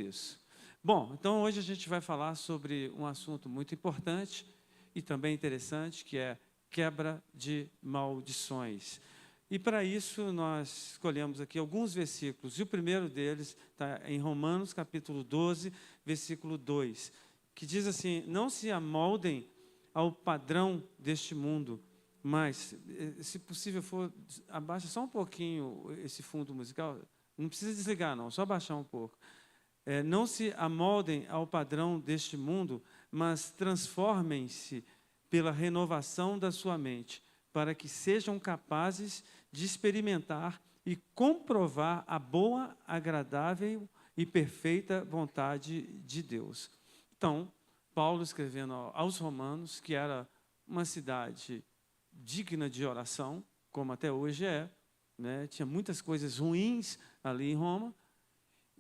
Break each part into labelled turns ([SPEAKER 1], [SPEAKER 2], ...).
[SPEAKER 1] Isso. Bom, então hoje a gente vai falar sobre um assunto muito importante e também interessante, que é quebra de maldições. E para isso nós escolhemos aqui alguns versículos, e o primeiro deles está em Romanos capítulo 12, versículo 2, que diz assim: não se amoldem ao padrão deste mundo, mas, se possível for, abaixa só um pouquinho esse fundo musical, não precisa desligar não, só abaixar um pouco. Não se amoldem ao padrão deste mundo, mas transformem-se pela renovação da sua mente, para que sejam capazes de experimentar e comprovar a boa, agradável e perfeita vontade de Deus. Então, Paulo escrevendo aos Romanos, que era uma cidade digna de oração, como até hoje é, né? Tinha muitas coisas ruins ali em Roma.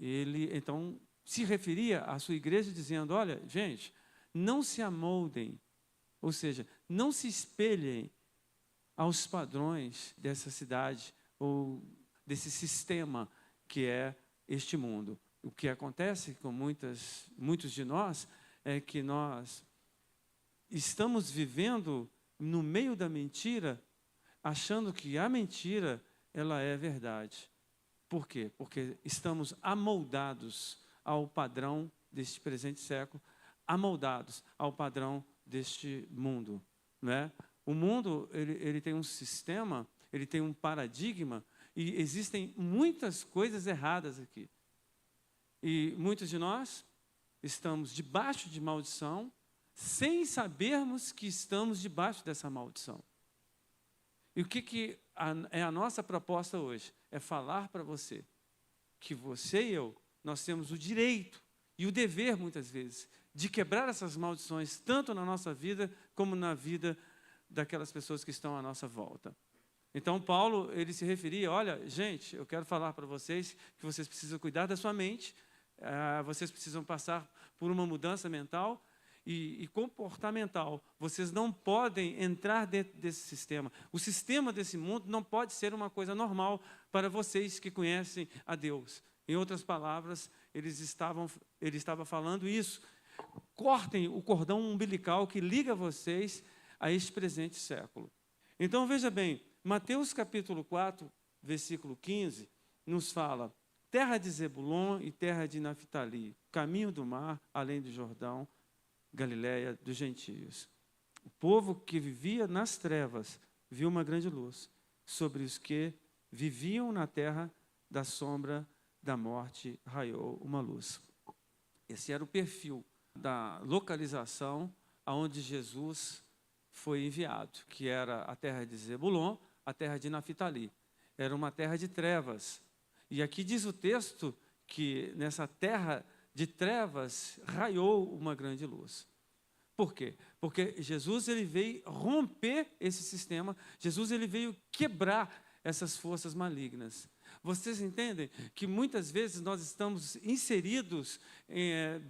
[SPEAKER 1] Ele, então, se referia à sua igreja dizendo: olha, gente, não se amoldem, ou seja, não se espelhem aos padrões dessa cidade ou desse sistema que é este mundo. O que acontece com muitos de nós é que nós estamos vivendo no meio da mentira, achando que a mentira ela é verdade. Por quê? Porque estamos amoldados ao padrão deste presente século, amoldados ao padrão deste mundo, né? O mundo ele tem um sistema, ele tem um paradigma, e existem muitas coisas erradas aqui. E muitos de nós estamos debaixo de maldição, sem sabermos que estamos debaixo dessa maldição. E o que é a nossa proposta hoje? É falar para você que você e eu, nós temos o direito e o dever, muitas vezes, de quebrar essas maldições, tanto na nossa vida, como na vida daquelas pessoas que estão à nossa volta. Então, Paulo, ele se referia: olha, gente, eu quero falar para vocês que vocês precisam cuidar da sua mente, vocês precisam passar por uma mudança mental e comportamental. Vocês não podem entrar dentro desse sistema. O sistema desse mundo não pode ser uma coisa normal para vocês que conhecem a Deus. Em outras palavras, ele estava falando isso. Cortem o cordão umbilical que liga vocês a este presente século. Então, veja bem, Mateus capítulo 4, versículo 15, nos fala: terra de Zebulon e terra de Naftali, caminho do mar, além do Jordão, Galiléia dos gentios. O povo que vivia nas trevas viu uma grande luz. Sobre os que viviam na terra da sombra da morte raiou uma luz. Esse era o perfil da localização aonde Jesus foi enviado, que era a terra de Zebulon, a terra de Naftali. Era uma terra de trevas. E aqui diz o texto que nessa terra de trevas raiou uma grande luz. Por quê? Porque Jesus ele veio romper esse sistema, Jesus ele veio quebrar essas forças malignas. Vocês entendem que muitas vezes nós estamos inseridos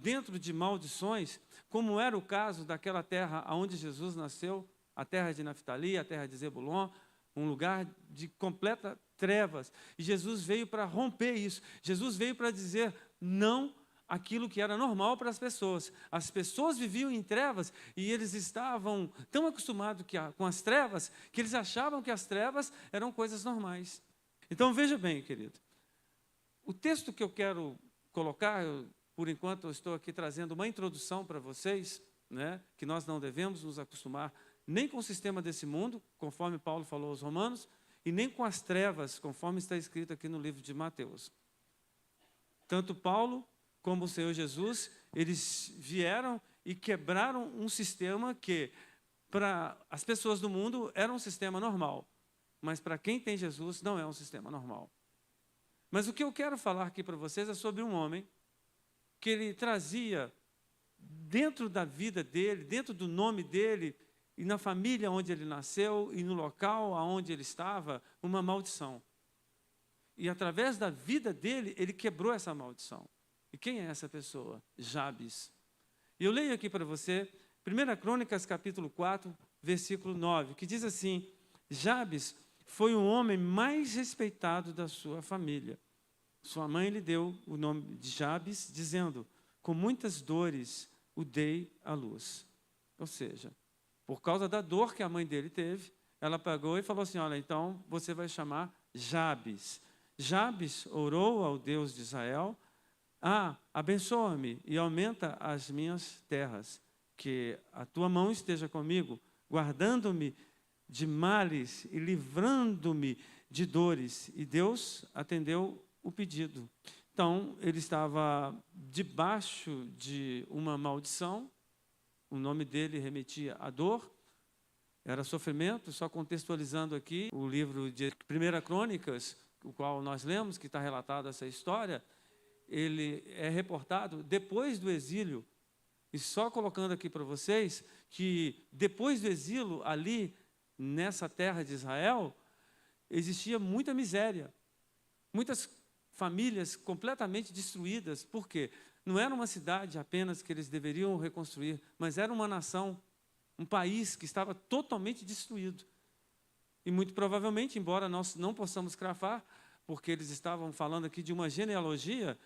[SPEAKER 1] dentro de maldições, como era o caso daquela terra onde Jesus nasceu, a terra de Naftali, a terra de Zebulon, um lugar de completa trevas. E Jesus veio para romper isso. Jesus veio para dizer não aquilo que era normal para as pessoas. As pessoas viviam em trevas e eles estavam tão acostumados com as trevas que eles achavam que as trevas eram coisas normais. Então, veja bem, querido, o texto que eu quero colocar, por enquanto eu estou aqui trazendo uma introdução para vocês, né, que nós não devemos nos acostumar nem com o sistema desse mundo, conforme Paulo falou aos Romanos, e nem com as trevas, conforme está escrito aqui no livro de Mateus. Tanto Paulo como o Senhor Jesus, eles vieram e quebraram um sistema que, para as pessoas do mundo, era um sistema normal. Mas para quem tem Jesus, não é um sistema normal. Mas o que eu quero falar aqui para vocês é sobre um homem que ele trazia dentro da vida dele, dentro do nome dele, e na família onde ele nasceu, e no local onde ele estava, uma maldição. E através da vida dele, ele quebrou essa maldição. E quem é essa pessoa? Jabes. E eu leio aqui para você, 1 Crônicas, capítulo 4, versículo 9, que diz assim: Jabes foi o homem mais respeitado da sua família. Sua mãe lhe deu o nome de Jabes, dizendo: com muitas dores o dei à luz. Ou seja, por causa da dor que a mãe dele teve, ela pegou e falou assim: olha, então você vai chamar Jabes. Jabes orou ao Deus de Israel: abençoa-me e aumenta as minhas terras, que a tua mão esteja comigo, guardando-me de males e livrando-me de dores. E Deus atendeu o pedido. Então, ele estava debaixo de uma maldição, o nome dele remetia à dor, era sofrimento. Só contextualizando aqui, o livro de 1 Crônicas, o qual nós lemos, que está relatado essa história, ele é reportado depois do exílio. E só colocando aqui para vocês que depois do exílio, ali nessa terra de Israel, existia muita miséria, muitas famílias completamente destruídas. Por quê? Não era uma cidade apenas que eles deveriam reconstruir, mas era uma nação, um país que estava totalmente destruído. E muito provavelmente, embora nós não possamos cravar, porque eles estavam falando aqui de uma genealogia,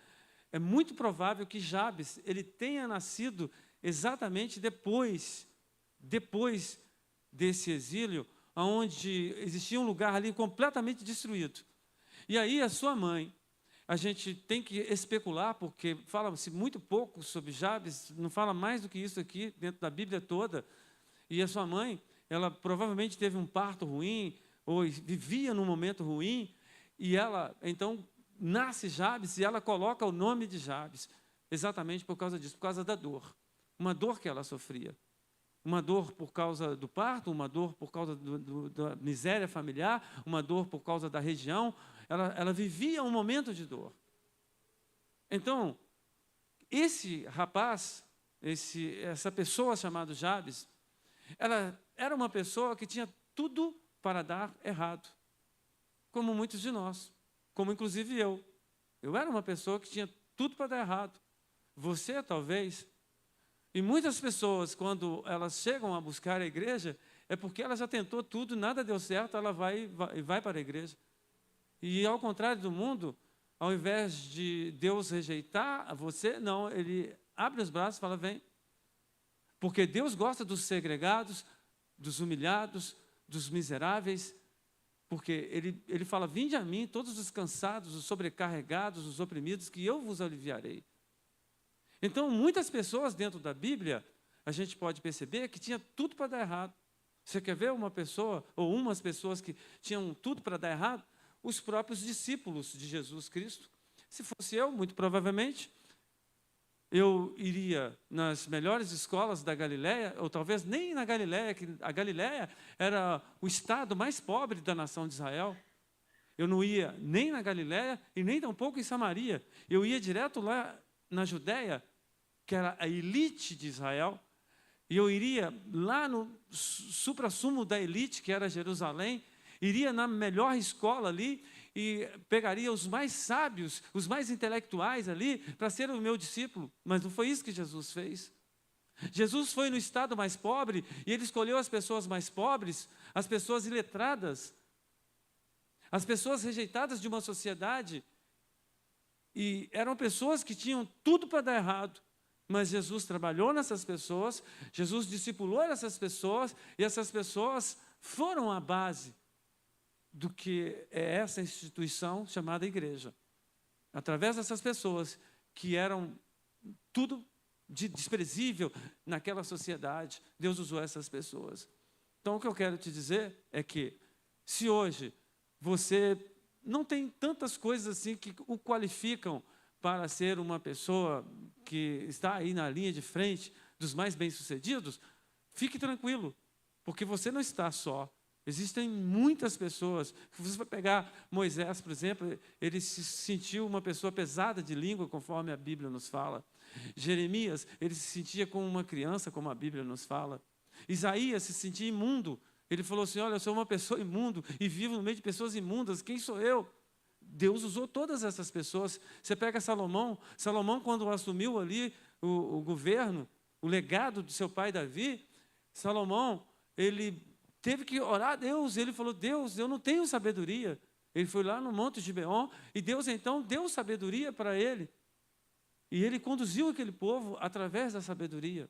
[SPEAKER 1] é muito provável que Jabes ele tenha nascido exatamente depois desse exílio, onde existia um lugar ali completamente destruído. E aí a sua mãe, a gente tem que especular, porque fala-se muito pouco sobre Jabes, não fala mais do que isso aqui dentro da Bíblia toda. E a sua mãe, ela provavelmente teve um parto ruim, ou vivia num momento ruim, e ela, então, nasce Jabes, e ela coloca o nome de Jabes, exatamente por causa disso, por causa da dor. Uma dor que ela sofria. Uma dor por causa do parto, uma dor por causa da miséria familiar, uma dor por causa da região. Ela vivia um momento de dor. Então, esse rapaz, essa pessoa chamada Jabes, ela era uma pessoa que tinha tudo para dar errado, como muitos de nós, como inclusive eu. Eu era uma pessoa que tinha tudo para dar errado. Você, talvez. E muitas pessoas, quando elas chegam a buscar a igreja, é porque ela já tentou tudo, nada deu certo, ela vai para a igreja. E ao contrário do mundo, ao invés de Deus rejeitar você, não, ele abre os braços e fala: vem. Porque Deus gosta dos segregados, dos humilhados, dos miseráveis, porque ele fala: vinde a mim todos os cansados, os sobrecarregados, os oprimidos, que eu vos aliviarei. Então, muitas pessoas dentro da Bíblia, a gente pode perceber que tinha tudo para dar errado. Você quer ver uma pessoa, ou umas pessoas que tinham tudo para dar errado? Os próprios discípulos de Jesus Cristo. Se fosse eu, muito provavelmente, eu iria nas melhores escolas da Galileia, ou talvez nem na Galileia, que a Galileia era o estado mais pobre da nação de Israel. Eu não ia nem na Galileia e nem tampouco em Samaria. Eu ia direto lá na Judéia, que era a elite de Israel, e eu iria lá no suprassumo da elite, que era Jerusalém, iria na melhor escola ali e pegaria os mais sábios, os mais intelectuais ali, para ser o meu discípulo. Mas não foi isso que Jesus fez. Jesus foi no estado mais pobre e ele escolheu as pessoas mais pobres, as pessoas iletradas, as pessoas rejeitadas de uma sociedade. E eram pessoas que tinham tudo para dar errado. Mas Jesus trabalhou nessas pessoas, Jesus discipulou essas pessoas, e essas pessoas foram a base do que é essa instituição chamada igreja. Através dessas pessoas que eram tudo de desprezível naquela sociedade, Deus usou essas pessoas. Então, o que eu quero te dizer é que, se hoje você não tem tantas coisas assim que o qualificam para ser uma pessoa que está aí na linha de frente dos mais bem-sucedidos, fique tranquilo, porque você não está só. Existem muitas pessoas. Se você vai pegar Moisés, por exemplo, ele se sentiu uma pessoa pesada de língua, conforme a Bíblia nos fala. Jeremias, ele se sentia como uma criança, como a Bíblia nos fala. Isaías se sentia imundo. Ele falou assim: olha, eu sou uma pessoa imundo e vivo no meio de pessoas imundas, quem sou eu? Deus usou todas essas pessoas. Você pega Salomão, quando assumiu ali o governo, o legado do seu pai Davi, Salomão, ele teve que orar a Deus, ele falou: Deus, eu não tenho sabedoria, Ele foi lá no Monte Gibeon e Deus então deu sabedoria para ele. E ele conduziu aquele povo através da sabedoria.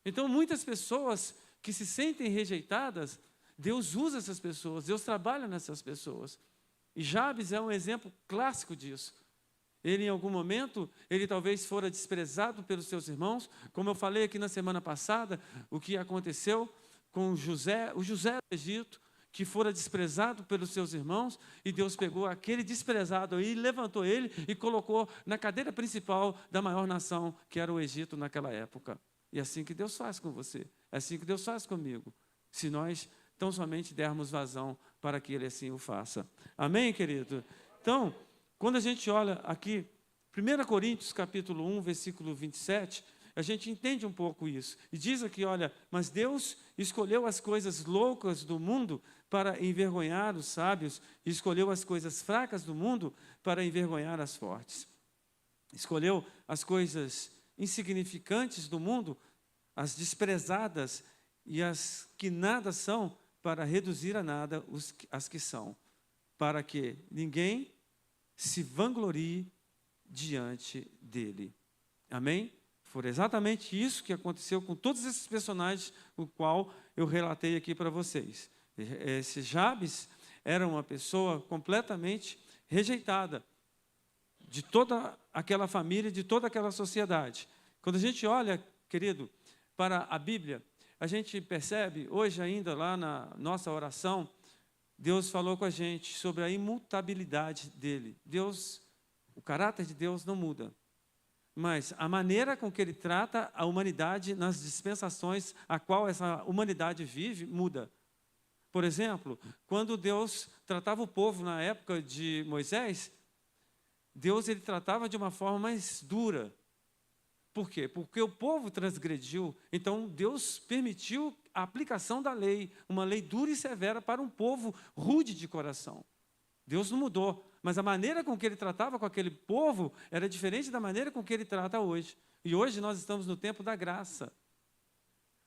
[SPEAKER 1] Então, muitas pessoas que se sentem rejeitadas, Deus usa essas pessoas, Deus trabalha nessas pessoas. E Jabes é um exemplo clássico disso. Ele, em algum momento, ele talvez fora desprezado pelos seus irmãos, como eu falei aqui na semana passada, o que aconteceu com José, o José do Egito, que fora desprezado pelos seus irmãos, e Deus pegou aquele desprezado aí, levantou ele e colocou na cadeira principal da maior nação, que era o Egito naquela época. E é assim que Deus faz com você, é assim que Deus faz comigo, se nós tão somente dermos vazão para que Ele assim o faça. Amém, querido? Então, quando a gente olha aqui, 1 Coríntios capítulo 1, versículo 27, a gente entende um pouco isso. E diz aqui, olha, mas Deus escolheu as coisas loucas do mundo para envergonhar os sábios, e escolheu as coisas fracas do mundo para envergonhar as fortes. Escolheu as coisas insignificantes do mundo, as desprezadas e as que nada são, para reduzir a nada as que são, para que ninguém se vanglorie diante dele. Amém? Foi exatamente isso que aconteceu com todos esses personagens, o qual eu relatei aqui para vocês. Esse Jabes era uma pessoa completamente rejeitada de toda aquela família, de toda aquela sociedade. Quando a gente olha, querido, para a Bíblia, a gente percebe, hoje ainda lá na nossa oração, Deus falou com a gente sobre a imutabilidade dele. Deus, o caráter de Deus não muda, mas a maneira com que ele trata a humanidade nas dispensações a qual essa humanidade vive, muda. Por exemplo, quando Deus tratava o povo na época de Moisés, Deus ele tratava de uma forma mais dura. Por quê? Porque o povo transgrediu, então Deus permitiu a aplicação da lei, uma lei dura e severa para um povo rude de coração. Deus não mudou, mas a maneira com que ele tratava com aquele povo era diferente da maneira com que ele trata hoje. E hoje nós estamos no tempo da graça.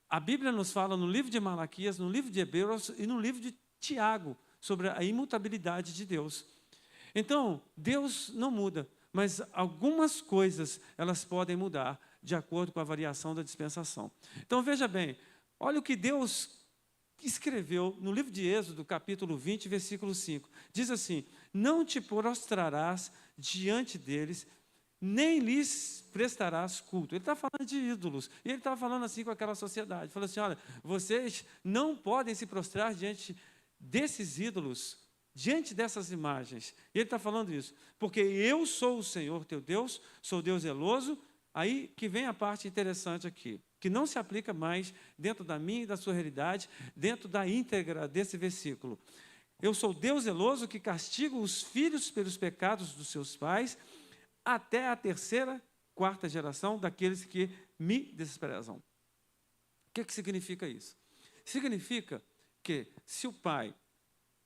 [SPEAKER 1] A Bíblia nos fala no livro de Malaquias, no livro de Hebreus e no livro de Tiago sobre a imutabilidade de Deus. Então, Deus não muda, mas algumas coisas elas podem mudar de acordo com a variação da dispensação. Então, veja bem, olha o que Deus escreveu no livro de Êxodo, capítulo 20, versículo 5. Diz assim: não te prostrarás diante deles, nem lhes prestarás culto. Ele está falando de ídolos, e ele está falando assim com aquela sociedade. Falou assim, olha, vocês não podem se prostrar diante desses ídolos, diante dessas imagens. E ele está falando isso, porque eu sou o Senhor teu Deus, sou Deus zeloso. Aí que vem a parte interessante aqui, que não se aplica mais dentro da minha e da sua realidade, dentro da íntegra desse versículo. Eu sou Deus zeloso que castigo os filhos pelos pecados dos seus pais, até a terceira, quarta geração daqueles que me desprezam. O que significa isso? Significa que se o pai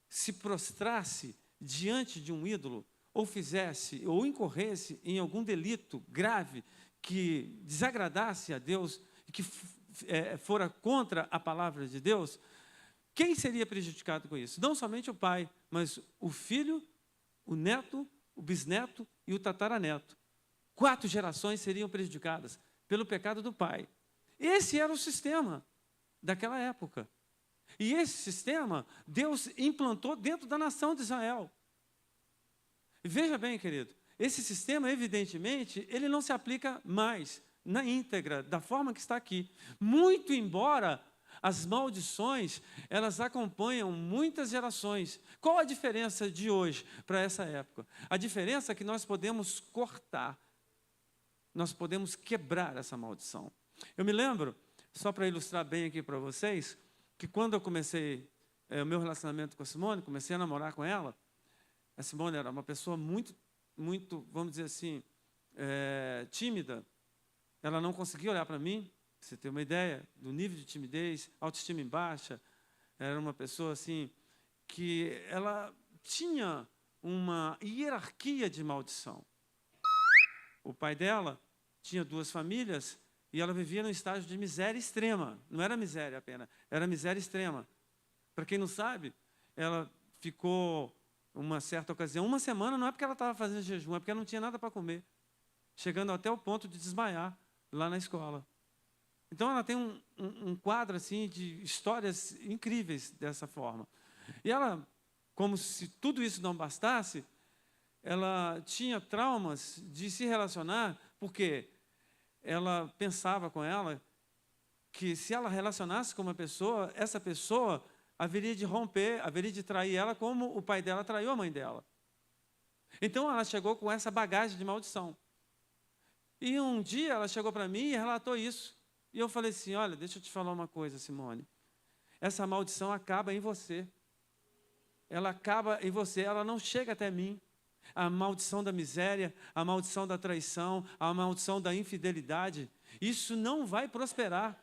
[SPEAKER 1] se prostrasse diante de um ídolo, ou fizesse, ou incorresse em algum delito grave que desagradasse a Deus, e que fora contra a palavra de Deus, quem seria prejudicado com isso? Não somente o pai, mas o filho, o neto, o bisneto e o tataraneto. 4 gerações seriam prejudicadas pelo pecado do pai. Esse era o sistema daquela época. E esse sistema, Deus implantou dentro da nação de Israel. E veja bem, querido, esse sistema, evidentemente, ele não se aplica mais na íntegra, da forma que está aqui. Muito embora as maldições, elas acompanham muitas gerações. Qual a diferença de hoje para essa época? A diferença é que nós podemos cortar, nós podemos quebrar essa maldição. Eu me lembro, só para ilustrar bem aqui para vocês, que quando eu comecei o meu relacionamento com a Simone, comecei a namorar com ela, a Simone era uma pessoa muito, vamos dizer assim, tímida. Ela não conseguia olhar para mim, para você ter uma ideia do nível de timidez, autoestima em baixa. Era uma pessoa assim, que ela tinha uma hierarquia de maldição. O pai dela tinha 2 famílias e ela vivia num estágio de miséria extrema. Não era miséria apenas, era miséria extrema. Para quem não sabe, ela ficou uma certa ocasião, uma semana, não é porque ela estava fazendo jejum, é porque ela não tinha nada para comer, chegando até o ponto de desmaiar lá na escola. Então, ela tem um quadro assim de histórias incríveis dessa forma. E ela, como se tudo isso não bastasse, ela tinha traumas de se relacionar, porque ela pensava com ela que se ela relacionasse com uma pessoa, essa pessoa haveria de romper, haveria de trair ela como o pai dela traiu a mãe dela. Então, ela chegou com essa bagagem de maldição. E um dia ela chegou para mim e relatou isso. E eu falei assim, olha, deixa eu te falar uma coisa, Simone. Essa maldição acaba em você. Ela acaba em você, ela não chega até mim. A maldição da miséria, a maldição da traição, a maldição da infidelidade, isso não vai prosperar.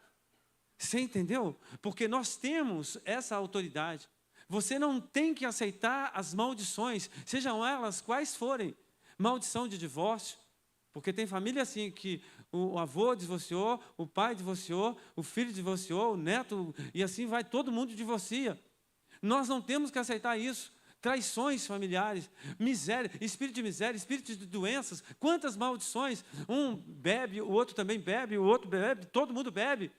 [SPEAKER 1] Você entendeu? Porque nós temos essa autoridade. Você não tem que aceitar as maldições, sejam elas quais forem. Maldição de divórcio, porque tem família assim que o avô divorciou, o pai divorciou, o filho divorciou, o neto, e assim vai, todo mundo divorcia. Nós não temos que aceitar isso. Traições familiares, miséria, espírito de doenças, quantas maldições. Um bebe, o outro também bebe, o outro bebe, todo mundo bebe.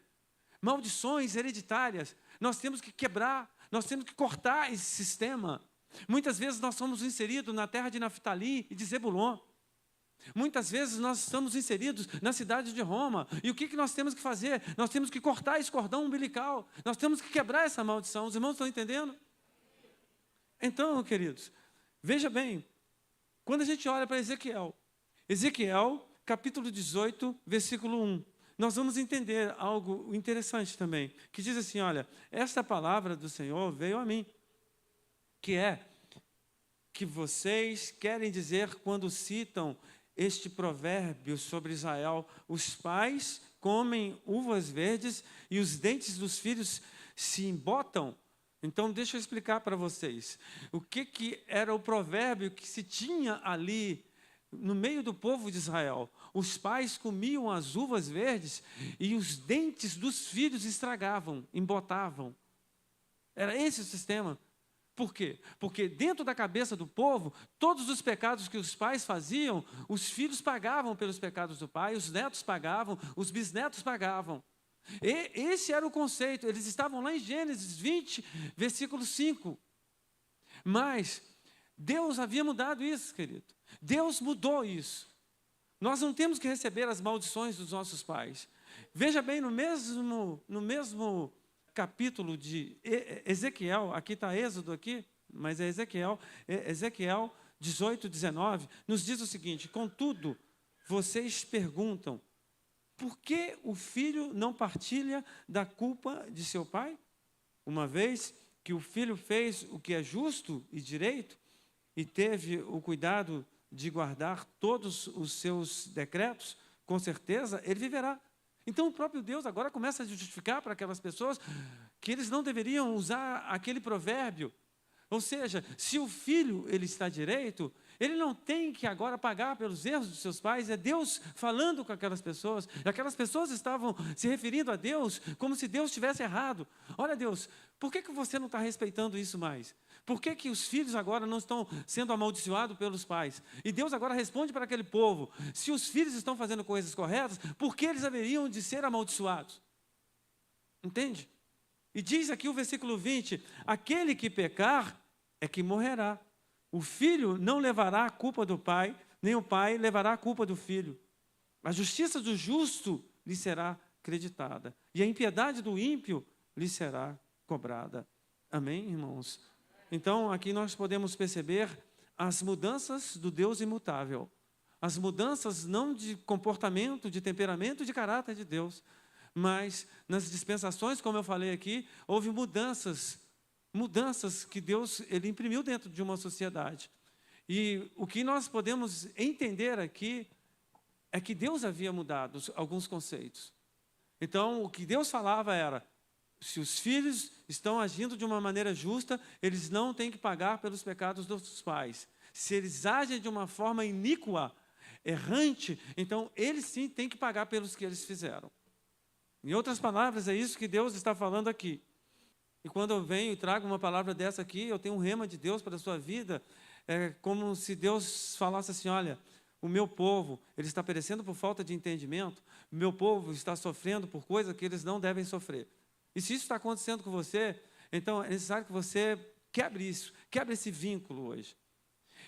[SPEAKER 1] Maldições hereditárias. Nós temos que quebrar, nós temos que cortar esse sistema. Muitas vezes nós somos inseridos na terra de Naftali e de Zebulon. Muitas vezes nós estamos inseridos na cidade de Roma. E o que nós temos que fazer? Nós temos que cortar esse cordão umbilical. Nós temos que quebrar essa maldição. Os irmãos estão entendendo? Então, queridos, veja bem, quando a gente olha para Ezequiel, capítulo 18, versículo 1, nós vamos entender algo interessante também, que diz assim, olha, esta palavra do Senhor veio a mim, que é que vocês querem dizer quando citam este provérbio sobre Israel, os pais comem uvas verdes e os dentes dos filhos se embotam. Então, deixa eu explicar para vocês. O que era o provérbio que se tinha ali no meio do povo de Israel? Os pais comiam as uvas verdes e os dentes dos filhos estragavam, embotavam. Era esse o sistema. Por quê? Porque dentro da cabeça do povo, todos os pecados que os pais faziam, os filhos pagavam pelos pecados do pai, os netos pagavam, os bisnetos pagavam. E esse era o conceito. Eles estavam lá em Gênesis 20, versículo 5. Mas Deus havia mudado isso, querido. Deus mudou isso. Nós não temos que receber as maldições dos nossos pais. Veja bem, no mesmo capítulo de Ezequiel, aqui está Êxodo aqui, mas é Ezequiel 18, 19, nos diz o seguinte, contudo, vocês perguntam, por que o filho não partilha da culpa de seu pai? Uma vez que o filho fez o que é justo e direito e teve o cuidado de guardar todos os seus decretos, com certeza ele viverá. Então o próprio Deus agora começa a justificar para aquelas pessoas que eles não deveriam usar aquele provérbio. Ou seja, se o filho ele está direito, ele não tem que agora pagar pelos erros dos seus pais. É Deus falando com aquelas pessoas. E aquelas pessoas estavam se referindo a Deus como se Deus estivesse errado. Olha, Deus, por que você não está respeitando isso mais? Por que os filhos agora não estão sendo amaldiçoados pelos pais? E Deus agora responde para aquele povo, se os filhos estão fazendo coisas corretas, por que eles haveriam de ser amaldiçoados? Entende? E diz aqui o versículo 20, aquele que pecar é que morrerá. O filho não levará a culpa do pai, nem o pai levará a culpa do filho. A justiça do justo lhe será creditada, e a impiedade do ímpio lhe será cobrada. Amém, irmãos? Então, aqui nós podemos perceber as mudanças do Deus imutável. As mudanças não de comportamento, de temperamento, de caráter de Deus, mas nas dispensações, como eu falei aqui, houve mudanças que Deus ele imprimiu dentro de uma sociedade. E o que nós podemos entender aqui é que Deus havia mudado alguns conceitos. Então, o que Deus falava era, se os filhos estão agindo de uma maneira justa, eles não têm que pagar pelos pecados dos pais. Se eles agem de uma forma iníqua, errante, então eles sim têm que pagar pelos que eles fizeram. Em outras palavras, é isso que Deus está falando aqui. E quando eu venho e trago uma palavra dessa aqui, eu tenho um rema de Deus para a sua vida, é como se Deus falasse assim, olha, o meu povo, ele está perecendo por falta de entendimento, o meu povo está sofrendo por coisas que eles não devem sofrer. E se isso está acontecendo com você, então é necessário que você quebre isso, quebre esse vínculo hoje.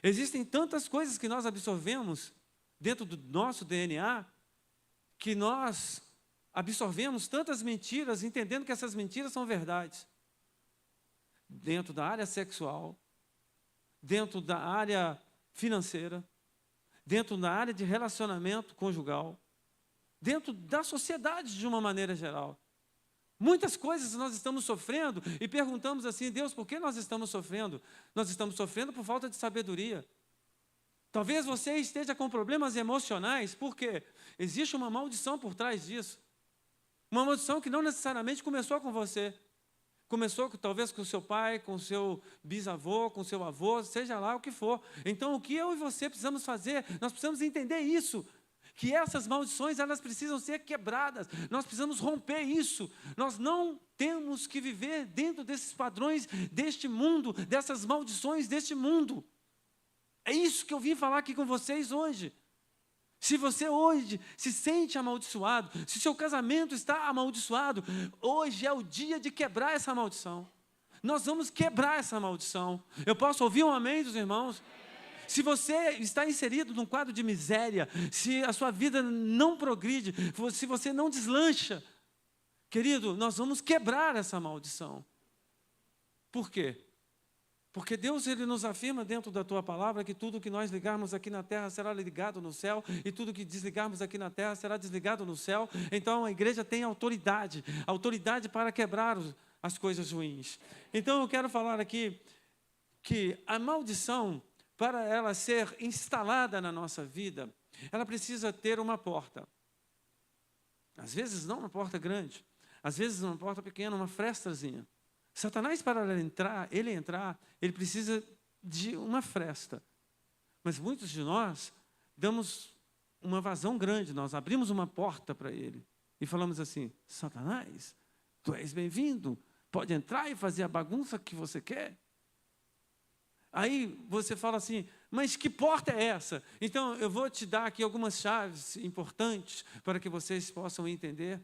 [SPEAKER 1] Existem tantas coisas que nós absorvemos dentro do nosso DNA, que nós absorvemos tantas mentiras, entendendo que essas mentiras são verdades. Dentro da área sexual, dentro da área financeira, dentro da área de relacionamento conjugal, dentro da sociedade de uma maneira geral. Muitas coisas nós estamos sofrendo e perguntamos assim, Deus, por que nós estamos sofrendo? Nós estamos sofrendo por falta de sabedoria. Talvez você esteja com problemas emocionais, por quê? Existe uma maldição por trás disso. Uma maldição que não necessariamente começou com você. Começou talvez com o seu pai, com o seu bisavô, com o seu avô, seja lá o que for. Então, o que eu e você precisamos fazer? Nós precisamos entender isso. Que essas maldições, elas precisam ser quebradas. Nós precisamos romper isso. Nós não temos que viver dentro desses padrões deste mundo, dessas maldições deste mundo. É isso que eu vim falar aqui com vocês hoje. Se você hoje se sente amaldiçoado, se seu casamento está amaldiçoado, hoje é o dia de quebrar essa maldição. Nós vamos quebrar essa maldição. Eu posso ouvir um amém dos irmãos? Se você está inserido num quadro de miséria, se a sua vida não progride, se você não deslancha, querido, nós vamos quebrar essa maldição. Por quê? Porque Deus, ele nos afirma dentro da tua palavra que tudo que nós ligarmos aqui na terra será ligado no céu, e tudo que desligarmos aqui na terra será desligado no céu. Então a igreja tem autoridade para quebrar as coisas ruins. Então eu quero falar aqui que a maldição, para ela ser instalada na nossa vida, ela precisa ter uma porta. Às vezes não uma porta grande, às vezes uma porta pequena, uma frestazinha. Satanás, para ele entrar, ele precisa de uma fresta. Mas muitos de nós damos uma vazão grande, nós abrimos uma porta para ele e falamos assim, Satanás, tu és bem-vindo, pode entrar e fazer a bagunça que você quer. Aí você fala assim, mas que porta é essa? Então eu vou te dar aqui algumas chaves importantes para que vocês possam entender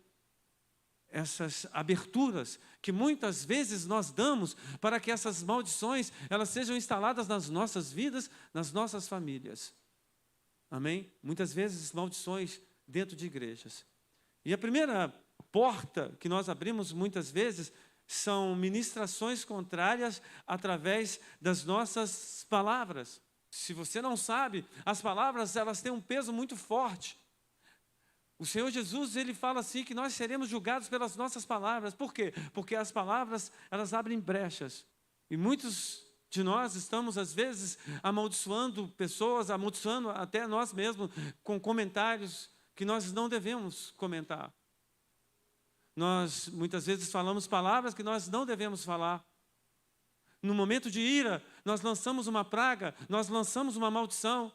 [SPEAKER 1] essas aberturas que muitas vezes nós damos para que essas maldições elas sejam instaladas nas nossas vidas, nas nossas famílias. Amém? Muitas vezes maldições dentro de igrejas. E a primeira porta que nós abrimos muitas vezes são ministrações contrárias através das nossas palavras. Se você não sabe, as palavras elas têm um peso muito forte. O Senhor Jesus, ele fala assim que nós seremos julgados pelas nossas palavras. Por quê? Porque as palavras, elas abrem brechas. E muitos de nós estamos, às vezes, amaldiçoando pessoas, amaldiçoando até nós mesmos, com comentários que nós não devemos comentar. Nós, muitas vezes, falamos palavras que nós não devemos falar. No momento de ira, nós lançamos uma praga, nós lançamos uma maldição.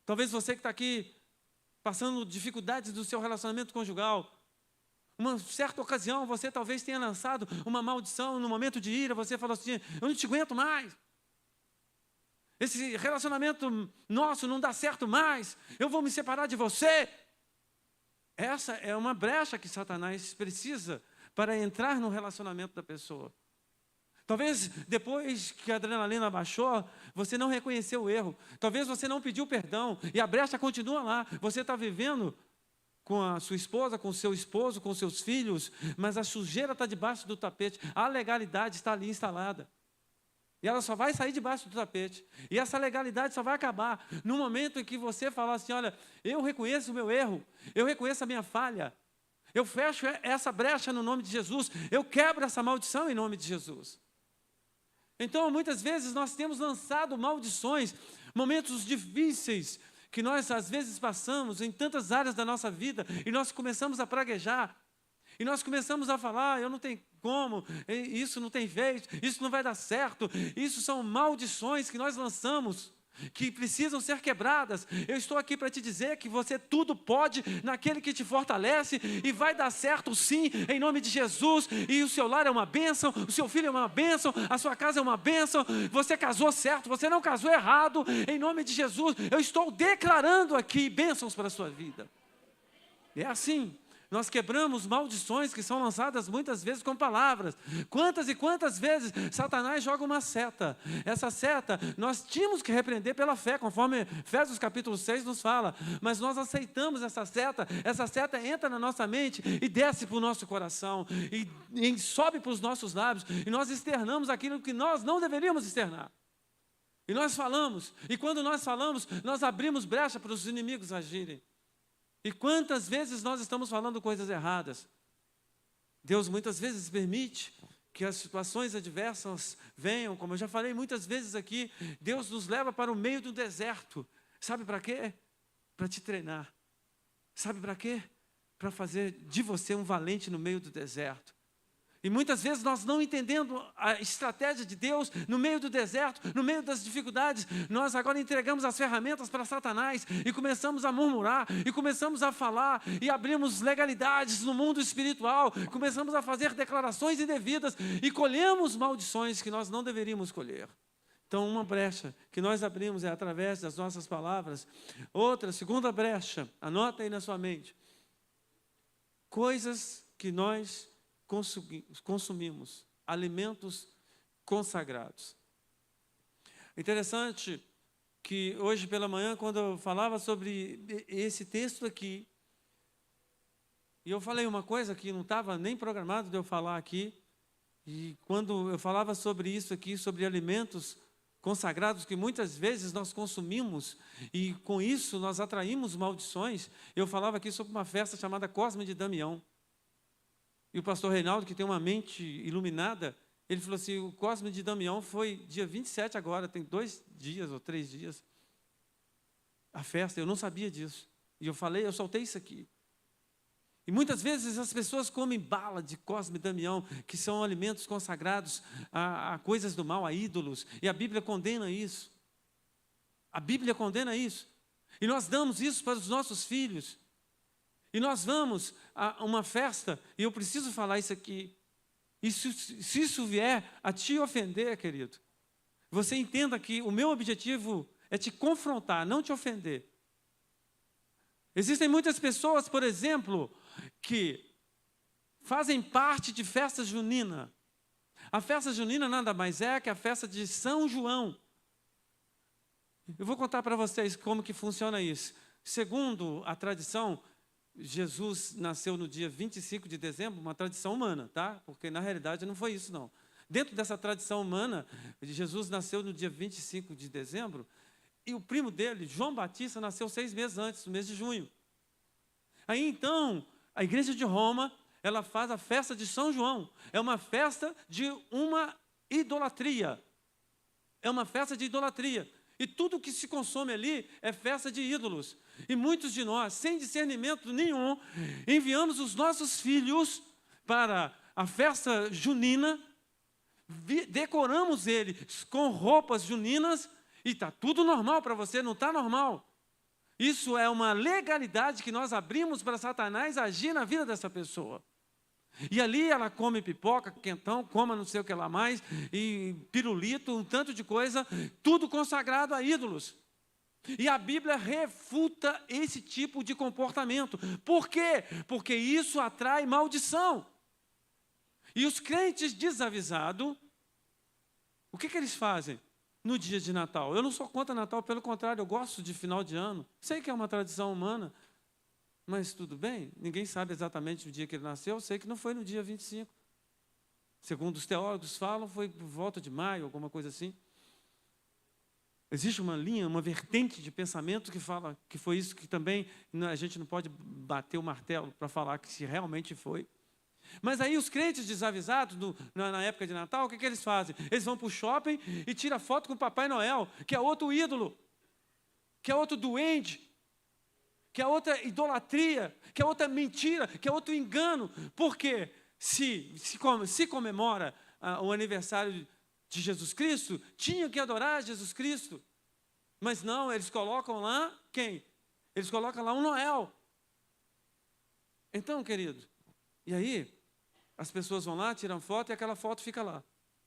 [SPEAKER 1] Talvez você que está aqui passando dificuldades do seu relacionamento conjugal. Uma certa ocasião, você talvez tenha lançado uma maldição no momento de ira, você falou assim, eu não te aguento mais. Esse relacionamento nosso não dá certo mais, eu vou me separar de você. Essa é uma brecha que Satanás precisa para entrar no relacionamento da pessoa. Talvez depois que a adrenalina baixou, você não reconheceu o erro. Talvez você não pediu perdão e a brecha continua lá. Você está vivendo com a sua esposa, com o seu esposo, com seus filhos, mas a sujeira está debaixo do tapete. A legalidade está ali instalada. E ela só vai sair debaixo do tapete. E essa legalidade só vai acabar no momento em que você falar assim, olha, eu reconheço o meu erro, eu reconheço a minha falha. Eu fecho essa brecha no nome de Jesus, eu quebro essa maldição em nome de Jesus. Então, muitas vezes, nós temos lançado maldições, momentos difíceis, que nós, às vezes, passamos em tantas áreas da nossa vida, e nós começamos a praguejar, e nós começamos a falar, eu não tenho como, isso não tem jeito, isso não vai dar certo, isso são maldições que nós lançamos, que precisam ser quebradas. Eu estou aqui para te dizer que você tudo pode naquele que te fortalece, e vai dar certo sim, em nome de Jesus. E o seu lar é uma bênção, o seu filho é uma bênção, a sua casa é uma bênção, você casou certo, você não casou errado, em nome de Jesus. Eu estou declarando aqui bênçãos para a sua vida. É assim. Nós quebramos maldições que são lançadas muitas vezes com palavras. Quantas e quantas vezes Satanás joga uma seta. Essa seta nós tínhamos que repreender pela fé, conforme Efésios capítulo 6 nos fala. Mas nós aceitamos essa seta entra na nossa mente e desce para o nosso coração, e sobe para os nossos lábios, e nós externamos aquilo que nós não deveríamos externar. E nós falamos, e quando nós falamos, nós abrimos brecha para os inimigos agirem. E quantas vezes nós estamos falando coisas erradas? Deus muitas vezes permite que as situações adversas venham, como eu já falei muitas vezes aqui. Deus nos leva para o meio do deserto. Sabe para quê? Para te treinar. Sabe para quê? Para fazer de você um valente no meio do deserto. E muitas vezes nós não entendendo a estratégia de Deus no meio do deserto, no meio das dificuldades, nós agora entregamos as ferramentas para Satanás e começamos a murmurar, e começamos a falar, e abrimos legalidades no mundo espiritual, começamos a fazer declarações indevidas e colhemos maldições que nós não deveríamos colher. Então, uma brecha que nós abrimos é através das nossas palavras. Outra, segunda brecha, anota aí na sua mente: coisas que nós consumimos, alimentos consagrados. Interessante que hoje pela manhã, quando eu falava sobre esse texto aqui, e eu falei uma coisa que não estava nem programado de eu falar aqui, e quando eu falava sobre isso aqui, sobre alimentos consagrados que muitas vezes nós consumimos, e com isso nós atraímos maldições, eu falava aqui sobre uma festa chamada Cosme de Damião. E o pastor Reinaldo, que tem uma mente iluminada, ele falou assim: o Cosme de Damião foi dia 27 agora, tem 2 dias ou 3 dias, a festa. Eu não sabia disso. E eu soltei isso aqui. E muitas vezes as pessoas comem bala de Cosme e Damião, que são alimentos consagrados a coisas do mal, a ídolos. E a Bíblia condena isso. A Bíblia condena isso. E nós damos isso para os nossos filhos. E nós vamos a uma festa, e eu preciso falar isso aqui. E se isso vier a te ofender, querido, você entenda que o meu objetivo é te confrontar, não te ofender. Existem muitas pessoas, por exemplo, que fazem parte de festa junina. A festa junina nada mais é que a festa de São João. Eu vou contar para vocês como que funciona isso. Segundo a tradição, Jesus nasceu no dia 25 de dezembro, uma tradição humana, tá? Porque na realidade não foi isso não. Dentro dessa tradição humana, Jesus nasceu no dia 25 de dezembro, e o primo dele, João Batista, nasceu 6 meses antes, no mês de junho. Aí então, a igreja de Roma, ela faz a festa de São João. É uma festa de uma idolatria. É uma festa de idolatria. E tudo que se consome ali é festa de ídolos. E muitos de nós, sem discernimento nenhum, enviamos os nossos filhos para a festa junina, decoramos eles com roupas juninas, e está tudo normal para você, não está normal. Isso é uma legalidade que nós abrimos para Satanás agir na vida dessa pessoa. E ali ela come pipoca, quentão, coma não sei o que lá mais, e pirulito, um tanto de coisa, tudo consagrado a ídolos. E a Bíblia refuta esse tipo de comportamento. Por quê? Porque isso atrai maldição. E os crentes desavisados, o que eles fazem no dia de Natal? Eu não sou contra Natal, pelo contrário, eu gosto de final de ano. Sei que é uma tradição humana, mas tudo bem, ninguém sabe exatamente o dia que ele nasceu, eu sei que não foi no dia 25. Segundo os teólogos falam, foi por volta de maio, alguma coisa assim. Existe uma linha, uma vertente de pensamento que fala que foi isso, que também a gente não pode bater o martelo para falar que se realmente foi. Mas aí os crentes desavisados, na época de Natal, o que eles fazem? Eles vão para o shopping e tiram foto com o Papai Noel, que é outro ídolo, que é outro duende, que é outra idolatria, que é outra mentira, que é outro engano. Por quê? Se comemora o aniversário de Jesus Cristo, tinha que adorar Jesus Cristo. Mas não, eles colocam lá quem? Eles colocam lá um Noel. Então, querido, e aí as pessoas vão lá, tiram foto e aquela foto fica lá.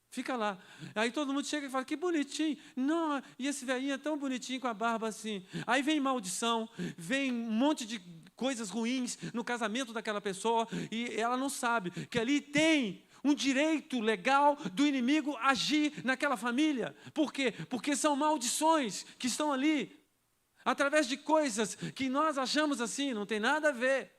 [SPEAKER 1] Fica lá. Aí todo mundo chega e fala, que bonitinho. Não, e esse velhinho é tão bonitinho com a barba assim. Aí vem maldição, vem um monte de coisas ruins no casamento daquela pessoa e ela não sabe que ali tem um direito legal do inimigo agir naquela família. Por quê? Porque são maldições que estão ali, através de coisas que nós achamos assim, não tem nada a ver.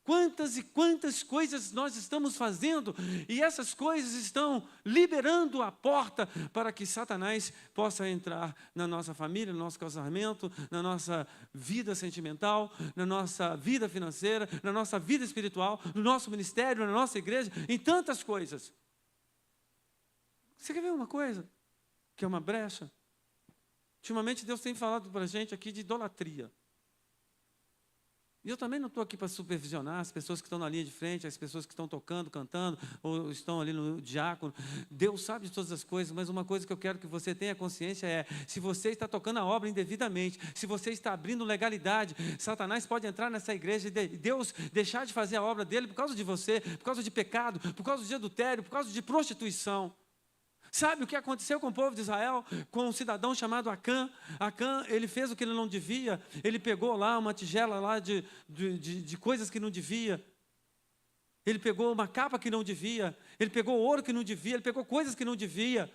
[SPEAKER 1] Quantas e quantas coisas nós estamos fazendo e essas coisas estão liberando a porta para que Satanás possa entrar na nossa família, no nosso casamento, na nossa vida sentimental, na nossa vida financeira, na nossa vida espiritual, no nosso ministério, na nossa igreja, em tantas coisas. Você quer ver uma coisa que é uma brecha? Ultimamente Deus tem falado para a gente aqui de idolatria. E eu também não estou aqui para supervisionar as pessoas que estão na linha de frente, as pessoas que estão tocando, cantando, ou estão ali no diácono. Deus sabe de todas as coisas, mas uma coisa que eu quero que você tenha consciência é, se você está tocando a obra indevidamente, se você está abrindo legalidade, Satanás pode entrar nessa igreja e Deus deixar de fazer a obra dele por causa de você, por causa de pecado, por causa de adultério, por causa de prostituição. Sabe o que aconteceu com o povo de Israel? Com um cidadão chamado Acã. Acã, ele fez o que ele não devia. Ele pegou lá uma tigela lá de coisas que não devia. Ele pegou uma capa que não devia. Ele pegou ouro que não devia. Ele pegou coisas que não devia.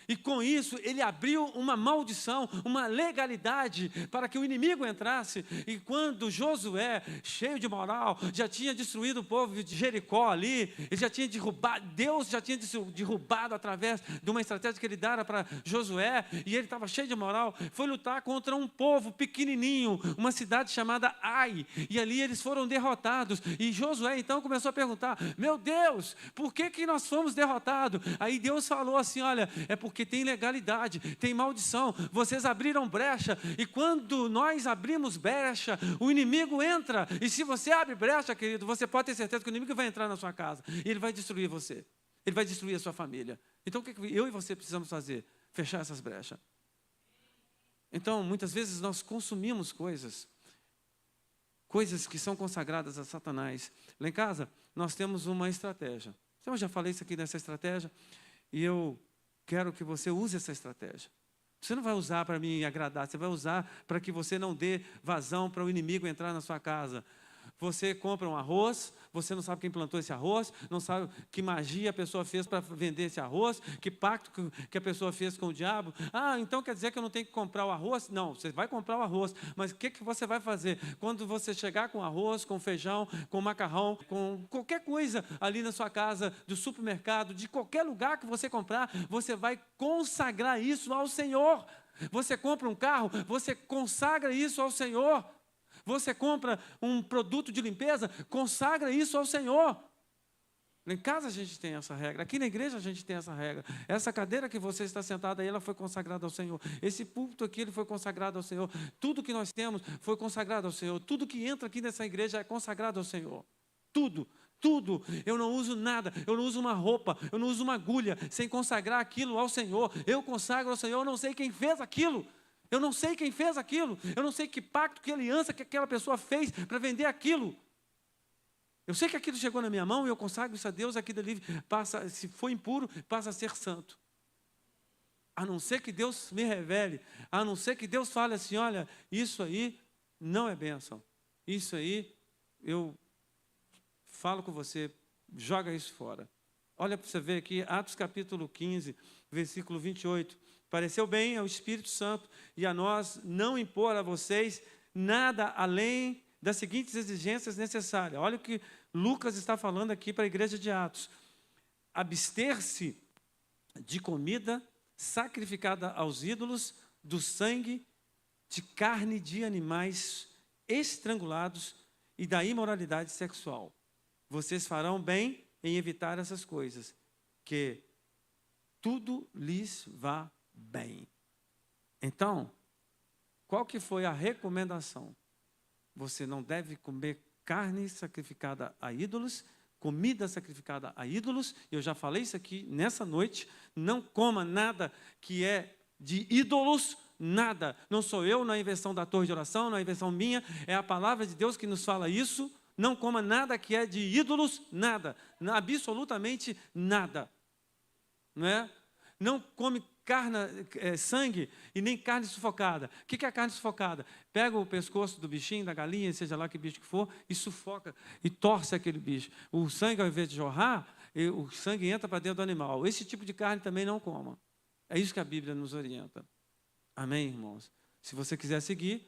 [SPEAKER 1] E com isso, ele abriu uma maldição, uma legalidade para que o inimigo entrasse. E quando Josué, cheio de moral, já tinha destruído o povo de Jericó ali, ele já tinha derrubado, Deus já tinha derrubado através de uma estratégia que ele dera para Josué, e ele estava cheio de moral, foi lutar contra um povo pequenininho, uma cidade chamada Ai, e ali eles foram derrotados. E Josué então começou a perguntar, meu Deus, por que nós fomos derrotados? Aí Deus falou assim, olha, é porque tem legalidade, tem maldição, vocês abriram brecha, e quando nós abrimos brecha, o inimigo entra, e se você abre brecha, querido, você pode ter certeza que o inimigo vai entrar na sua casa, e ele vai destruir você, ele vai destruir a sua família. Então o que eu e você precisamos fazer? Fechar essas brechas. Então, muitas vezes nós consumimos coisas que são consagradas a Satanás. Lá em casa, nós temos uma estratégia. Eu já falei isso aqui nessa estratégia, e eu quero que você use essa estratégia. Você não vai usar para me agradar, você vai usar para que você não dê vazão para o inimigo entrar na sua casa. Você compra um arroz, você não sabe quem plantou esse arroz, não sabe que magia a pessoa fez para vender esse arroz, que pacto que a pessoa fez com o diabo. Ah, então quer dizer que eu não tenho que comprar o arroz? Não, você vai comprar o arroz, mas o que você vai fazer? Quando você chegar com arroz, com feijão, com macarrão, com qualquer coisa ali na sua casa, do supermercado, de qualquer lugar que você comprar, você vai consagrar isso ao Senhor. Você compra um carro, você consagra isso ao Senhor. Você compra um produto de limpeza, consagra isso ao Senhor. Em casa a gente tem essa regra, aqui na igreja a gente tem essa regra. Essa cadeira que você está sentado aí, ela foi consagrada ao Senhor. Esse púlpito aqui, ele foi consagrado ao Senhor. Tudo que nós temos foi consagrado ao Senhor. Tudo que entra aqui nessa igreja é consagrado ao Senhor. Tudo. Tudo, eu não uso nada, eu não uso uma roupa, eu não uso uma agulha, sem consagrar aquilo ao Senhor. Eu consagro ao Senhor, eu não sei quem fez aquilo. Eu não sei quem fez aquilo, eu não sei que pacto, que aliança que aquela pessoa fez para vender aquilo. Eu sei que aquilo chegou na minha mão e eu consagro isso a Deus, aquilo ali passa, se for impuro, passa a ser santo. A não ser que Deus me revele, a não ser que Deus fale assim, olha, isso aí não é bênção. Isso aí, eu falo com você, joga isso fora. Olha para você ver aqui, Atos capítulo 15, versículo 28. Pareceu bem ao Espírito Santo e a nós não impor a vocês nada além das seguintes exigências necessárias. Olha o que Lucas está falando aqui para a igreja de Atos. Abster-se de comida sacrificada aos ídolos, do sangue, de carne de animais estrangulados e da imoralidade sexual. Vocês farão bem em evitar essas coisas, que tudo lhes vá bem. Então, qual que foi a recomendação? Você não deve comer carne sacrificada a ídolos, comida sacrificada a ídolos. Eu já falei isso aqui nessa noite. Não coma nada que é de ídolos, nada. Não sou eu na invenção da torre de oração, na invenção minha, é a palavra de Deus que nos fala isso. Não coma nada que é de ídolos, nada, absolutamente nada. Não é? Não come carne, sangue e nem carne sufocada. O que é a carne sufocada? Pega o pescoço do bichinho, da galinha, seja lá que bicho que for, e sufoca, e torce aquele bicho. O sangue, ao invés de jorrar, o sangue entra para dentro do animal. Esse tipo de carne também não coma. É isso que a Bíblia nos orienta. Amém, irmãos? Se você quiser seguir,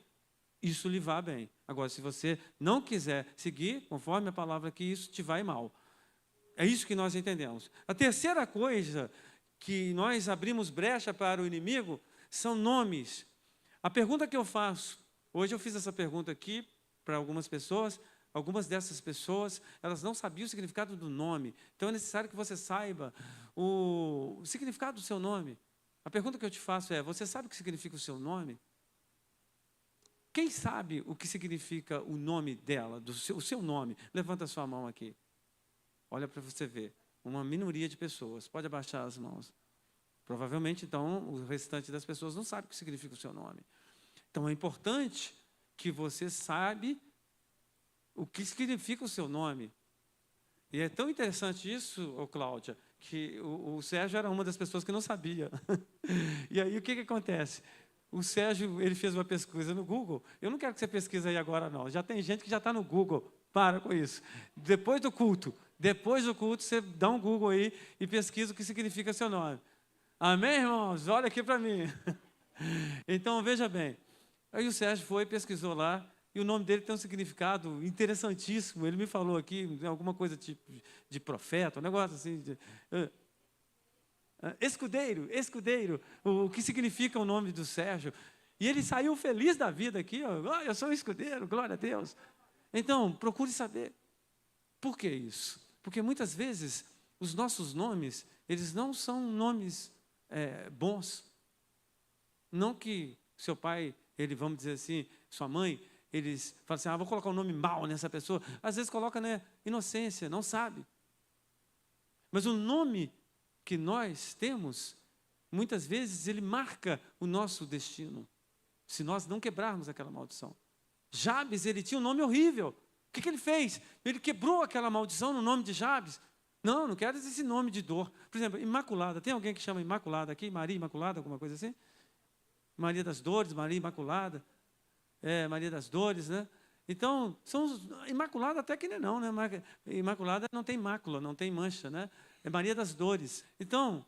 [SPEAKER 1] isso lhe vá bem. Agora, se você não quiser seguir, conforme a palavra aqui, isso te vai mal. É isso que nós entendemos. A terceira coisa que nós abrimos brecha para o inimigo são nomes. A pergunta que eu faço, hoje eu fiz essa pergunta aqui para algumas pessoas, algumas dessas pessoas, elas não sabiam o significado do nome. Então é necessário que você saiba o significado do seu nome. A pergunta que eu te faço é, você sabe o que significa o seu nome? Quem sabe o que significa o nome dela, o seu nome? Levanta a sua mão aqui. Olha para você ver. Uma minoria de pessoas. Pode abaixar as mãos. Provavelmente, então, o restante das pessoas não sabe o que significa o seu nome. Então, é importante que você saiba o que significa o seu nome. E é tão interessante isso, Cláudia, que o Sérgio era uma das pessoas que não sabia. E aí, o que acontece? O Sérgio, ele fez uma pesquisa no Google. Eu não quero que você pesquise aí agora, não. Já tem gente que já está no Google. Para com isso. Depois do culto, você dá um Google aí e pesquisa o que significa seu nome. Amém, irmãos? Olha aqui para mim. Então, veja bem. Aí o Sérgio foi, pesquisou lá, e o nome dele tem um significado interessantíssimo. Ele me falou aqui, alguma coisa tipo de profeta, um negócio assim. Escudeiro, o que significa o nome do Sérgio. E ele saiu feliz da vida aqui, ó, eu sou um escudeiro, glória a Deus. Então, procure saber. Por que isso? Porque muitas vezes os nossos nomes, eles não são nomes bons. Não que seu pai, ele, vamos dizer assim, sua mãe, eles falam assim, vou colocar um nome mau nessa pessoa. Às vezes coloca, né, inocência, não sabe. Mas o nome que nós temos, muitas vezes ele marca o nosso destino, se nós não quebrarmos aquela maldição. Jabes, ele tinha um nome horrível. O que ele fez? Ele quebrou aquela maldição no nome de Jabes. Não quero esse nome de dor. Por exemplo, Imaculada. Tem alguém que chama Imaculada aqui? Maria Imaculada, alguma coisa assim? Maria das Dores, Maria Imaculada. Maria das Dores, né? Então, Imaculada até que não, né? Imaculada não tem mácula, não tem mancha, né? É Maria das Dores. Então,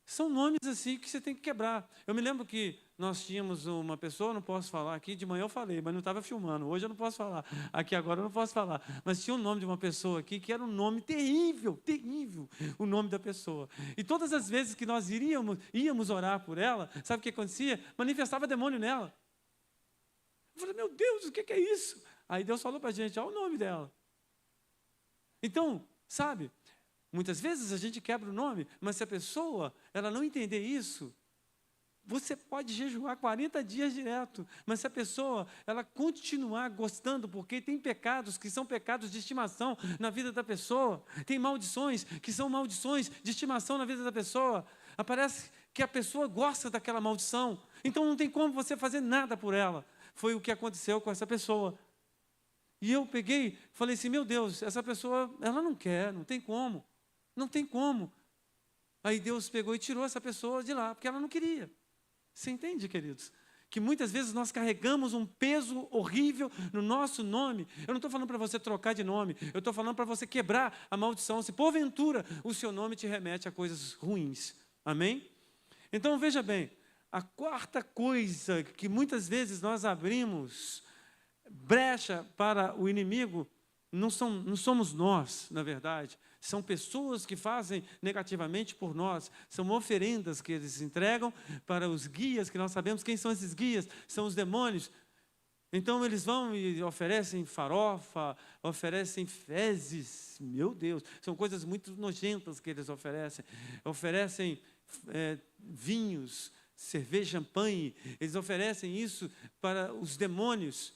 [SPEAKER 1] são nomes assim que você tem que quebrar. Eu me lembro que nós tínhamos uma pessoa, não posso falar aqui, de manhã eu falei, mas não estava filmando, hoje eu não posso falar, aqui agora eu não posso falar, mas tinha o nome de uma pessoa aqui que era um nome terrível, o nome da pessoa. E todas as vezes que nós íamos orar por ela, sabe o que acontecia? Manifestava demônio nela. Eu falei, meu Deus, o que é isso? Aí Deus falou para a gente, olha o nome dela. Então, sabe, muitas vezes a gente quebra o nome, mas se a pessoa ela não entender isso, você pode jejuar 40 dias direto, mas se a pessoa ela continuar gostando, porque tem pecados que são pecados de estimação na vida da pessoa, tem maldições que são maldições de estimação na vida da pessoa, parece que a pessoa gosta daquela maldição, então não tem como você fazer nada por ela. Foi o que aconteceu com essa pessoa. E eu peguei, falei assim, meu Deus, essa pessoa, ela não quer, não tem como. Não tem como. Aí Deus pegou e tirou essa pessoa de lá, porque ela não queria. Você entende, queridos? Que muitas vezes nós carregamos um peso horrível no nosso nome. Eu não estou falando para você trocar de nome, eu estou falando para você quebrar a maldição, se porventura o seu nome te remete a coisas ruins. Amém? Então, veja bem, a quarta coisa que muitas vezes nós abrimos brecha para o inimigo, não somos nós, na verdade, são pessoas que fazem negativamente por nós, são oferendas que eles entregam para os guias, que nós sabemos quem são esses guias, são os demônios. Então eles vão e oferecem farofa, oferecem fezes, meu Deus, são coisas muito nojentas que eles oferecem vinhos, cerveja, champanhe, eles oferecem isso para os demônios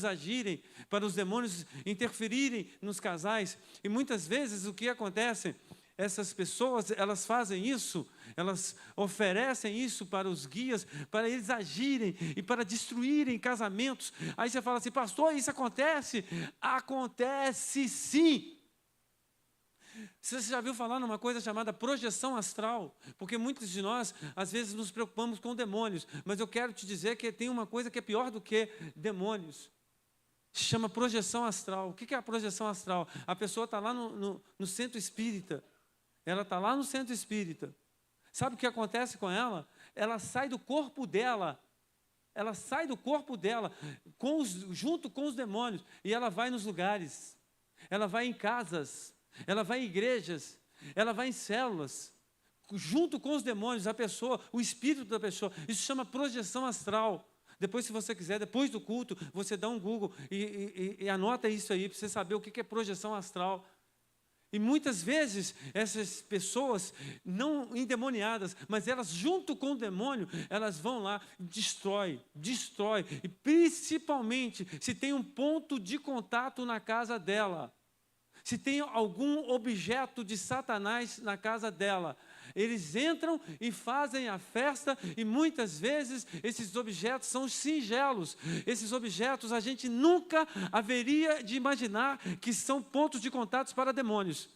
[SPEAKER 1] agirem, para os demônios interferirem nos casais. E muitas vezes o que acontece essas pessoas, elas fazem isso, elas oferecem isso para os guias, para eles agirem e para destruírem casamentos. Aí você fala assim, pastor, isso acontece? Acontece sim. Você já viu falar numa coisa chamada projeção astral? Porque muitos de nós, às vezes, nos preocupamos com demônios, mas eu quero te dizer que tem uma coisa que é pior do que demônios. Se chama projeção astral. O que é a projeção astral? A pessoa está lá no centro espírita. Ela está lá no centro espírita. Sabe o que acontece com ela? Ela sai do corpo dela. Ela sai do corpo dela, junto com os demônios. E ela vai nos lugares. Ela vai em casas. Ela vai em igrejas. Ela vai em células. Junto com os demônios, a pessoa, o espírito da pessoa. Isso chama projeção astral. Depois, se você quiser, depois do culto, você dá um Google e anota isso aí, para você saber o que é projeção astral. E muitas vezes, essas pessoas, não endemoniadas, mas elas junto com o demônio, elas vão lá, destrói. E principalmente, se tem um ponto de contato na casa dela, se tem algum objeto de Satanás na casa dela, eles entram e fazem a festa, e muitas vezes esses objetos são singelos. Esses objetos a gente nunca haveria de imaginar que são pontos de contato para demônios.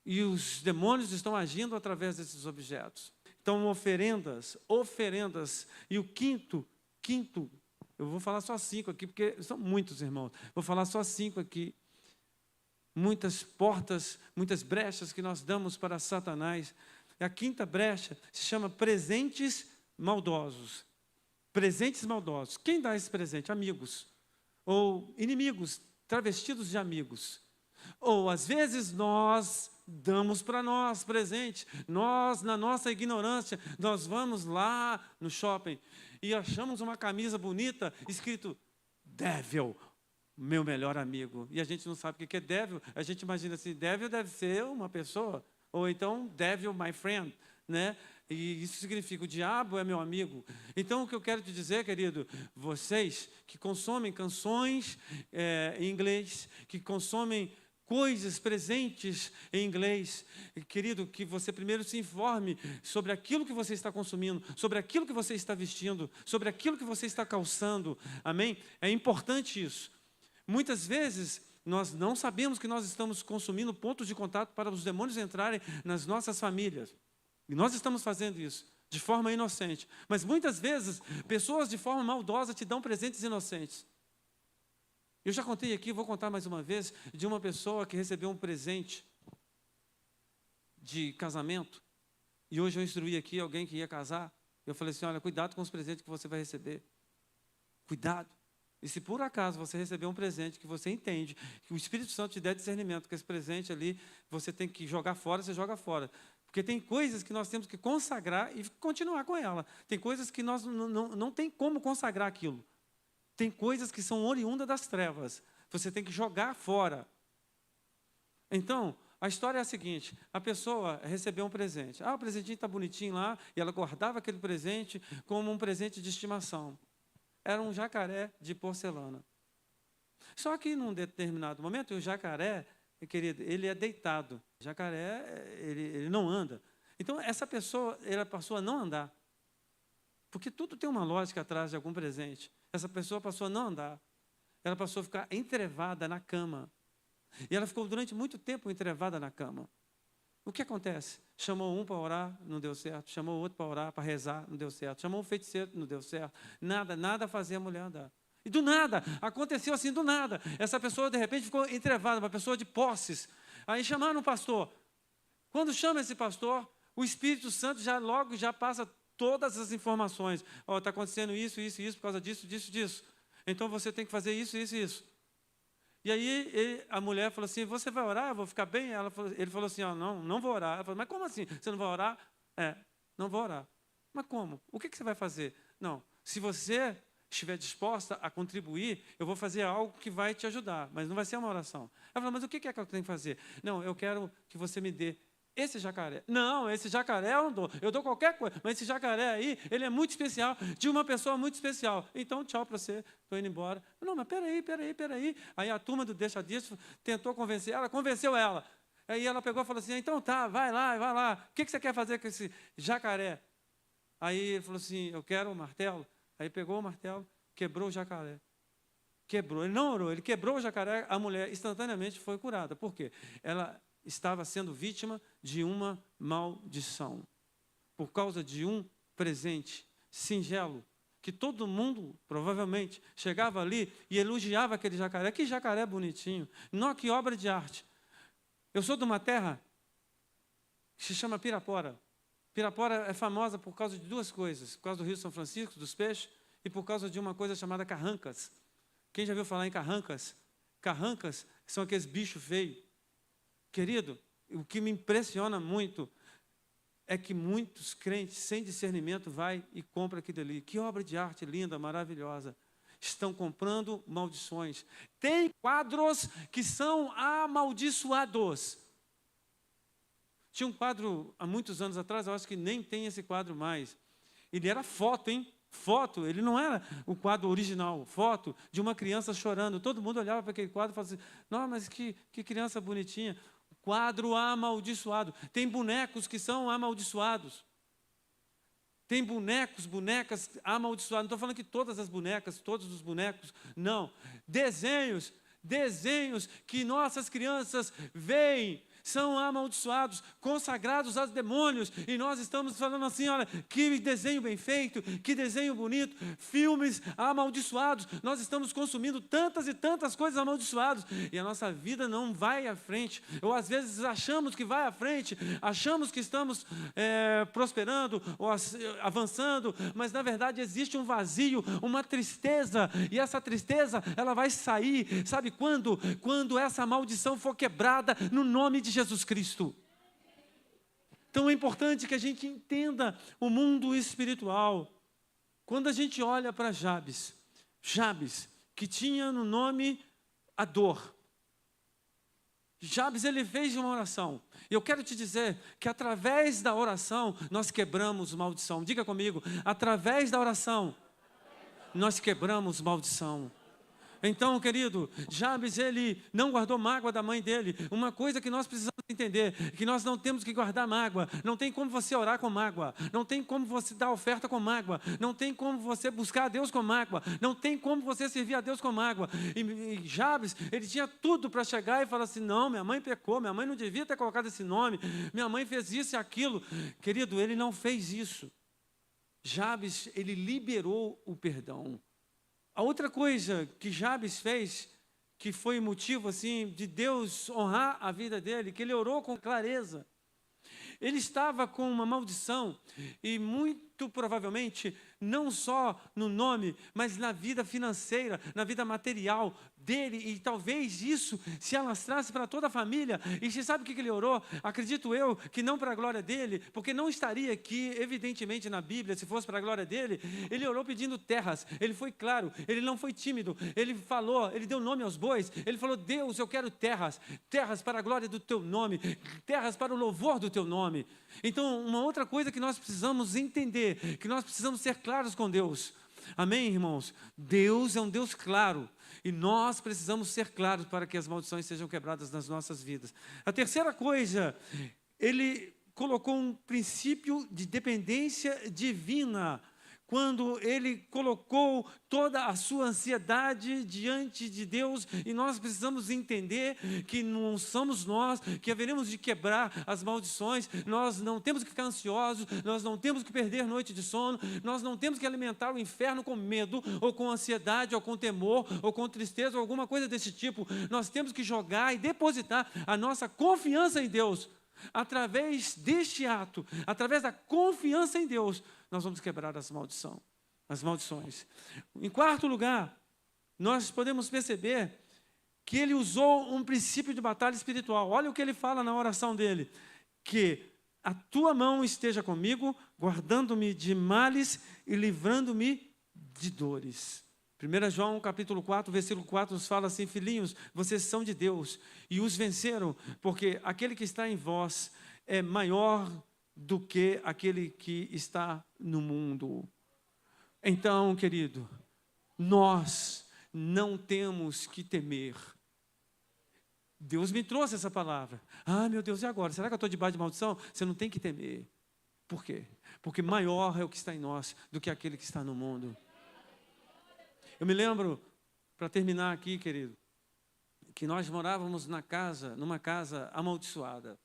[SPEAKER 1] E os demônios estão agindo através desses objetos. Então, oferendas. E o quinto, eu vou falar só 5 aqui, porque são muitos, irmãos. Vou falar só 5 aqui. Muitas portas, muitas brechas que nós damos para Satanás. A quinta brecha se chama presentes maldosos. Presentes maldosos. Quem dá esse presente? Amigos. Ou inimigos, travestidos de amigos. Ou, às vezes, nós damos para nós presente. Nós, na nossa ignorância, nós vamos lá no shopping e achamos uma camisa bonita, escrito Devil, meu melhor amigo. E a gente não sabe o que é devil. A gente imagina assim, devil deve ser uma pessoa. Ou então, devil, my friend. Né? E isso significa, o diabo é meu amigo. Então, o que eu quero te dizer, querido, vocês que consomem canções em inglês, que consomem coisas presentes em inglês, querido, que você primeiro se informe sobre aquilo que você está consumindo, sobre aquilo que você está vestindo, sobre aquilo que você está calçando. Amém? É importante isso. Muitas vezes, nós não sabemos que nós estamos consumindo pontos de contato para os demônios entrarem nas nossas famílias. E nós estamos fazendo isso de forma inocente. Mas muitas vezes, pessoas de forma maldosa te dão presentes inocentes. Eu já contei aqui, vou contar mais uma vez, de uma pessoa que recebeu um presente de casamento. E hoje eu instruí aqui alguém que ia casar. Eu falei assim, olha, cuidado com os presentes que você vai receber. Cuidado. E se por acaso você receber um presente que você entende, que o Espírito Santo te der discernimento, que esse presente ali você tem que jogar fora, você joga fora. Porque tem coisas que nós temos que consagrar e continuar com ela. Tem coisas que nós não tem como consagrar aquilo. Tem coisas que são oriundas das trevas. Você tem que jogar fora. Então, a história é a seguinte, a pessoa recebeu um presente. O presentinho está bonitinho lá, e ela guardava aquele presente como um presente de estimação. Era um jacaré de porcelana. Só que, num determinado momento, o jacaré, querido, ele é deitado. O jacaré, ele não anda. Então, essa pessoa, ela passou a não andar. Porque tudo tem uma lógica atrás de algum presente. Essa pessoa passou a não andar. Ela passou a ficar entrevada na cama. E ela ficou durante muito tempo entrevada na cama. O que acontece? Chamou um para orar, não deu certo. Chamou outro para orar, para rezar, não deu certo. Chamou um feiticeiro, não deu certo. Nada fazia a mulher andar. E do nada, aconteceu assim, do nada. Essa pessoa, de repente, ficou entrevada, uma pessoa de posses. Aí chamaram um pastor. Quando chama esse pastor, o Espírito Santo logo passa todas as informações. Está acontecendo isso, por causa disso. Então, você tem que fazer isso. E aí, a mulher falou assim, você vai orar? Eu vou ficar bem? Ele falou assim, não vou orar. Ela falou, mas como assim? Você não vai orar? Não vou orar. Mas como? O que você vai fazer? Não, se você estiver disposta a contribuir, eu vou fazer algo que vai te ajudar, mas não vai ser uma oração. Ela falou, mas o que é que eu tenho que fazer? Não, eu quero que você me dê esse jacaré. Não, esse jacaré eu dou qualquer coisa, mas esse jacaré aí, ele é muito especial, de uma pessoa muito especial. Então, tchau para você, estou indo embora. Não, mas peraí. Aí a turma do Deixa Disso tentou convencer ela, convenceu ela. Aí ela pegou e falou assim, então tá, vai lá. O que você quer fazer com esse jacaré? Aí ele falou assim, eu quero um martelo. Aí pegou o martelo, quebrou o jacaré. Quebrou, ele não orou, ele quebrou o jacaré, a mulher instantaneamente foi curada. Por quê? Ela estava sendo vítima de uma maldição. Por causa de um presente singelo, que todo mundo, provavelmente, chegava ali e elogiava aquele jacaré. Que jacaré bonitinho. Não, que obra de arte. Eu sou de uma terra que se chama Pirapora. Pirapora é famosa por causa de duas coisas. Por causa do Rio São Francisco, dos peixes, e por causa de uma coisa chamada carrancas. Quem já viu falar em carrancas? Carrancas são aqueles bichos feios. Querido, o que me impressiona muito é que muitos crentes, sem discernimento, vai e compra aquilo ali. Que obra de arte linda, maravilhosa. Estão comprando maldições. Tem quadros que são amaldiçoados. Tinha um quadro, há muitos anos atrás, eu acho que nem tem esse quadro mais. Ele era foto, hein? Foto, ele não era o quadro original, foto de uma criança chorando. Todo mundo olhava para aquele quadro e falava assim, não, mas que criança bonitinha. Quadro amaldiçoado. Tem bonecos que são amaldiçoados. Tem bonecos, bonecas amaldiçoadas. Não estou falando que todas as bonecas, todos os bonecos, não. Desenhos que nossas crianças veem, são amaldiçoados, consagrados aos demônios, e nós estamos falando assim, olha, que desenho bem feito, que desenho bonito, filmes amaldiçoados, nós estamos consumindo tantas e tantas coisas amaldiçoadas, e a nossa vida não vai à frente, ou às vezes achamos que vai à frente, achamos que estamos prosperando, ou avançando, mas na verdade existe um vazio, uma tristeza, e essa tristeza, ela vai sair, sabe quando? Quando essa maldição for quebrada, no nome de Jesus Cristo. Então é importante que a gente entenda o mundo espiritual. Quando a gente olha para Jabes, que tinha no nome a dor. Jabes, ele fez uma oração. Eu quero te dizer que através da oração nós quebramos maldição. Diga comigo, através da oração nós quebramos maldição. Então, querido, Jabes, ele não guardou mágoa da mãe dele. Uma coisa que nós precisamos entender, que nós não temos que guardar mágoa. Não tem como você orar com mágoa. Não tem como você dar oferta com mágoa. Não tem como você buscar a Deus com mágoa. Não tem como você servir a Deus com mágoa. E Jabes, ele tinha tudo para chegar e falar assim, não, minha mãe pecou, minha mãe não devia ter colocado esse nome, minha mãe fez isso e aquilo. Querido, ele não fez isso. Jabes, ele liberou o perdão. A outra coisa que Jabes fez, que foi motivo assim de Deus honrar a vida dele, que ele orou com clareza. Ele estava com uma maldição e muito provavelmente não só no nome, mas na vida financeira, na vida material dele, e talvez isso se alastrasse para toda a família. E você sabe o que ele orou? Acredito eu que não para a glória dele, porque não estaria aqui evidentemente na Bíblia, se fosse para a glória dele. Ele orou pedindo terras, ele foi claro, ele não foi tímido, ele falou, ele deu nome aos bois, ele falou, Deus, eu quero terras para a glória do teu nome, terras para o louvor do teu nome. Então, uma outra coisa que nós precisamos entender, que nós precisamos ser claros com Deus. Amém, irmãos? Deus é um Deus claro. E nós precisamos ser claros para que as maldições sejam quebradas nas nossas vidas. A terceira coisa, ele colocou um princípio de dependência divina. Quando ele colocou toda a sua ansiedade diante de Deus, e nós precisamos entender que não somos nós, que haveremos de quebrar as maldições, nós não temos que ficar ansiosos, nós não temos que perder noite de sono, nós não temos que alimentar o inferno com medo, ou com ansiedade, ou com temor, ou com tristeza, ou alguma coisa desse tipo. Nós temos que jogar e depositar a nossa confiança em Deus. Através deste ato, através da confiança em Deus, nós vamos quebrar as maldições. Em quarto lugar, nós podemos perceber que ele usou um princípio de batalha espiritual. Olha o que ele fala na oração dele, que a tua mão esteja comigo, guardando-me de males e livrando-me de dores. 1 João capítulo 4, versículo 4 nos fala assim, filhinhos, vocês são de Deus e os venceram, porque aquele que está em vós é maior do que aquele que está no mundo. Então, querido, nós não temos que temer. Deus me trouxe essa palavra. Ah, meu Deus, e agora? Será que eu estou debaixo de maldição? Você não tem que temer. Por quê? Porque maior é o que está em nós do que aquele que está no mundo. Eu me lembro, para terminar aqui, querido, que nós morávamos numa casa amaldiçoada,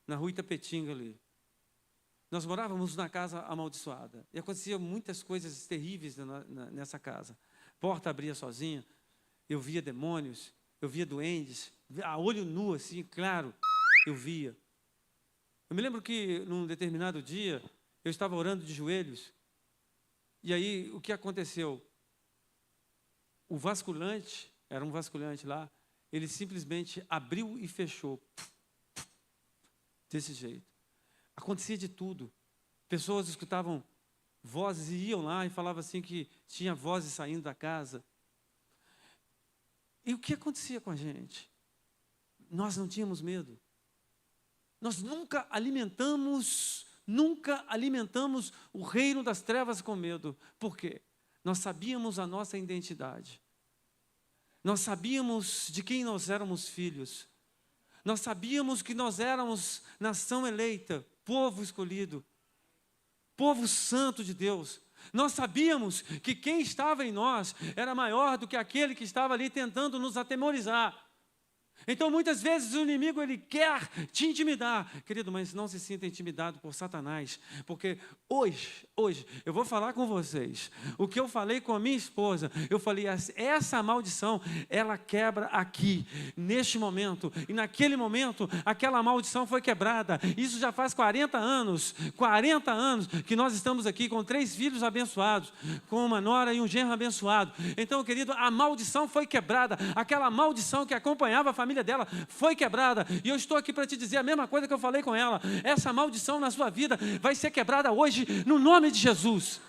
[SPEAKER 1] na rua Itapetinga ali. Nós morávamos na casa amaldiçoada. E aconteciam muitas coisas terríveis nessa casa. Porta abria sozinha, eu via demônios, eu via duendes, a olho nu assim, claro, eu via. Eu me lembro que num determinado dia, eu estava orando de joelhos, e aí o que aconteceu? O vasculhante, era um vasculhante lá, ele simplesmente abriu e fechou. Desse jeito. Acontecia de tudo. Pessoas escutavam vozes e iam lá e falavam assim que tinha vozes saindo da casa. E o que acontecia com a gente? Nós não tínhamos medo. Nós nunca alimentamos o reino das trevas com medo. Por quê? Nós sabíamos a nossa identidade. Nós sabíamos de quem nós éramos filhos. Nós sabíamos que nós éramos nação eleita, povo escolhido, povo santo de Deus. Nós sabíamos que quem estava em nós era maior do que aquele que estava ali tentando nos atemorizar. Então, muitas vezes, o inimigo ele quer te intimidar. Querido, mas não se sinta intimidado por Satanás. Porque hoje, eu vou falar com vocês. O que eu falei com a minha esposa, eu falei, essa maldição, ela quebra aqui, neste momento. E naquele momento, aquela maldição foi quebrada. Isso já faz 40 anos que nós estamos aqui com 3 filhos abençoados, com uma nora e um genro abençoado. Então, querido, a maldição foi quebrada. Aquela maldição que acompanhava a família dela foi quebrada, e eu estou aqui para te dizer a mesma coisa que eu falei com ela. Essa maldição na sua vida vai ser quebrada hoje no nome de Jesus.